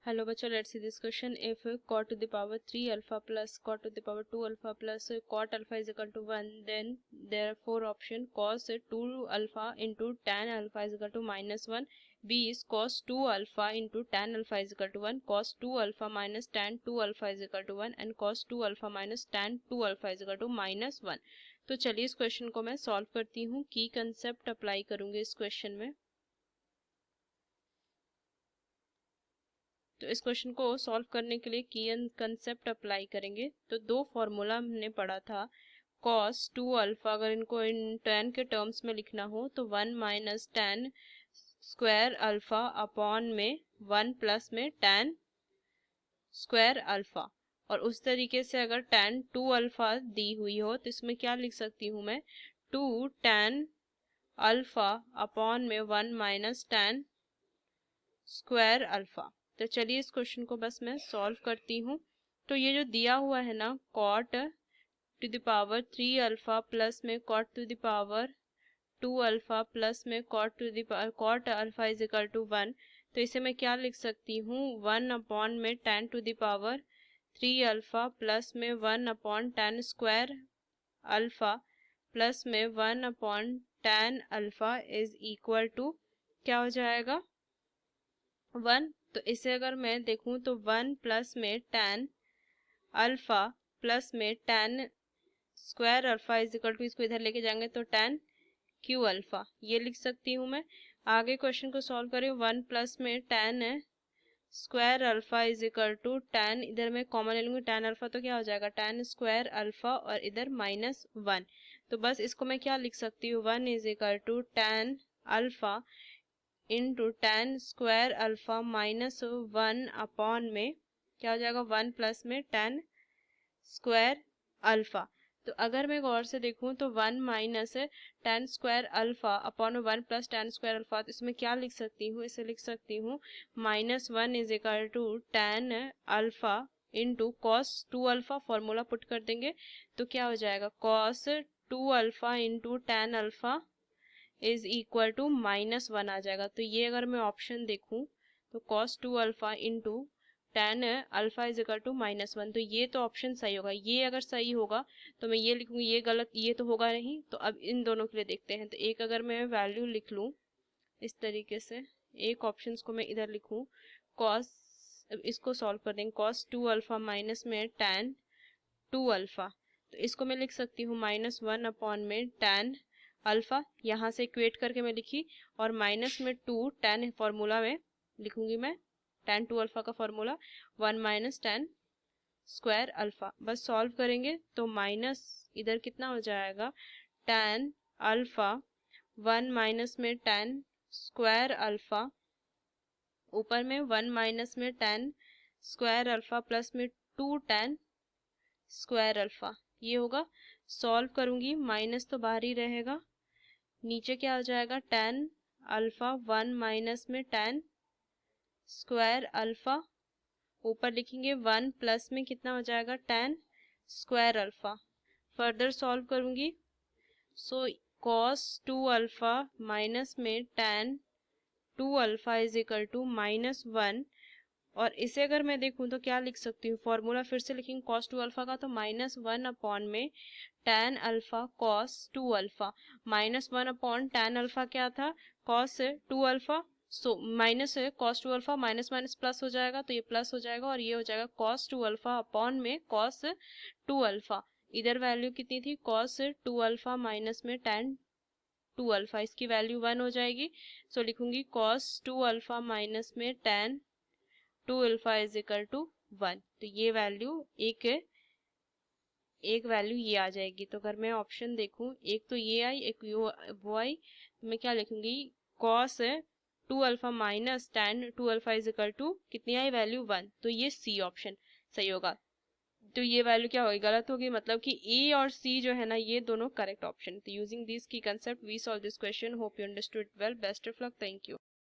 Hello बच्चों, let's see this question. If cot to the power 3 alpha plus cot to the power 2 alpha plus cot alpha is equal to 1, then there are four options. Cos 2 alpha into tan alpha is equal to minus 1. B is cos 2 alpha into tan alpha is equal to 1. Cos 2 alpha minus tan 2 alpha is equal to 1. And cos 2 alpha minus tan 2 alpha is equal to minus 1. तो चलिए इस question को मैं solve करती हूँ. की concept apply करूँगी इस क्वेश्चन में. तो इस क्वेश्चन को सॉल्व करने के लिए की कंसेप्ट अप्लाई करेंगे. तो दो फॉर्मूला हमने पढ़ा था. cos 2 अल्फा अगर इनको इन tan के टर्म्स में लिखना हो तो 1 minus tan square alpha upon में 1 प्लस में tan स्क्वायर अल्फा. और उस तरीके से अगर tan 2 अल्फा दी हुई हो तो इसमें क्या लिख सकती हूँ मैं, 2 tan अल्फा अपॉन में 1 माइनस tan स्क्वायर अल्फा. तो चलिए इस क्वेश्चन को बस मैं सॉल्व करती हूँ. तो ये जो दिया हुआ है ना, cot to the power 3 alpha plus में cot to the power 2 alpha plus में cot alpha is equal to 1. तो इसे मैं क्या लिख सकती हूँ, 1 अपॉन में tan to the power 3 alpha plus में 1 upon tan square alpha plus में 1 upon tan alpha is equal to क्या हो जाएगा, 1. तो इसे अगर मैं देखूं तो 1 प्लस में tan अल्फा प्लस में tan square alpha is equal to, इसको इधर लेके जाएंगे तो tan क्यू अल्फा, ये लिख सकती हूँ मैं. आगे क्वेश्चन को सॉल्व करें, 1 प्लस में tan square alpha is equal to tan, इधर मैं कॉमन ले लूंगी tan अल्फा तो क्या हो जाएगा tan स्क्वायर अल्फा और इधर माइनस 1. तो बस इसको मैं क्या लिख सकती हूँ, 1 is equal to tan alpha into tan square alpha minus 1 upon में क्या हो जाएगा 1 प्लस में tan स्क्वायर अल्फा. तो अगर मैं गौर से देखूं तो 1 minus tan square alpha upon 1 plus tan square alpha, तो इसमें क्या लिख सकती हूँ, इसे लिख सकती हूँ minus 1 is equal to tan alpha into cos 2 alpha. Formula put कर देंगे तो क्या हो जाएगा, cos 2 alpha into tan alpha is equal to minus 1 आ जाएगा. तो ये अगर मैं ऑप्शन देखूं तो cos 2 alpha into tan alpha is equal to minus 1. तो ये तो ऑप्शन सही होगा. ये अगर सही होगा तो मैं ये लिखूंगी, ये गलत, ये तो होगा नहीं. तो अब इन दोनों के लिए देखते हैं. तो एक अगर मैं वैल्यू लिख लूँ इस तरीके से, एक ऑप्शन को मैं इधर लिखूँ cos, इसको सॉल्व कर देंगे, cos 2 अल्फा माइनस में tan 2 अल्फा. तो इसको मैं लिख सकती हूँ माइनस 1 अपॉन में tan अल्फा, यहाँ से इक्वेट करके मैं लिखी, और माइनस में 2 tan फॉर्मूला में लिखूंगी मैं, tan 2 अल्फा का formula 1 minus tan square alpha. बस सॉल्व करेंगे तो माइनस इधर कितना हो जाएगा tan अल्फा 1 माइनस में tan स्क्वायर अल्फा, ऊपर में 1 माइनस में tan स्क्वायर अल्फा प्लस में 2 tan स्क्वायर अल्फा. ये होगा, सॉल्व करूंगी माइनस तो बाहर ही रहेगा, नीचे क्या हो जाएगा tan अल्फा 1 माइनस में tan स्क्वायर अल्फा, ऊपर लिखेंगे 1 प्लस में कितना हो जाएगा tan square alpha. Further solve करूंगी, सो cos 2 अल्फा माइनस में tan 2 alpha is equal to minus 1. और इसे अगर मैं देखूं तो क्या लिख सकती हूँ, फॉर्मूला फिर से लिखेंगे cos 2 अल्फा का, तो माइनस 1 अपॉन में tan alpha cos 2 alpha, minus 1 upon tan alpha क्या था cos 2 alpha. So minus cos 2 alpha minus minus plus हो जाएगा, तो ये प्लस हो जाएगा और ये हो जाएगा cos 2 अल्फा अपॉन में cos 2 अल्फा. इधर वैल्यू कितनी थी, cos 2 अल्फा माइनस में tan 2 अल्फा, इसकी वैल्यू 1 हो जाएगी. सो लिखूंगी cos 2 अल्फा माइनस में tan 2 alpha is equal to 1. तो ये वैल्यू एक वैल्यू ये आ जाएगी. तो अगर मैं ऑप्शन देखूं, एक तो ये आई, एक वो आई, तो मैं क्या लिखूंगी, cos 2 alpha minus tan 2 alpha is equal to कितनी आई वैल्यू 1. तो ये सी ऑप्शन सही होगा. तो ये वैल्यू क्या होगी, गलत होगी, मतलब कि ए और सी जो है ना ये दोनों करेक्ट ऑप्शन. तो यूजिंग दिस की concept we solve this question. Hope you understood well. Best of luck. Thank you.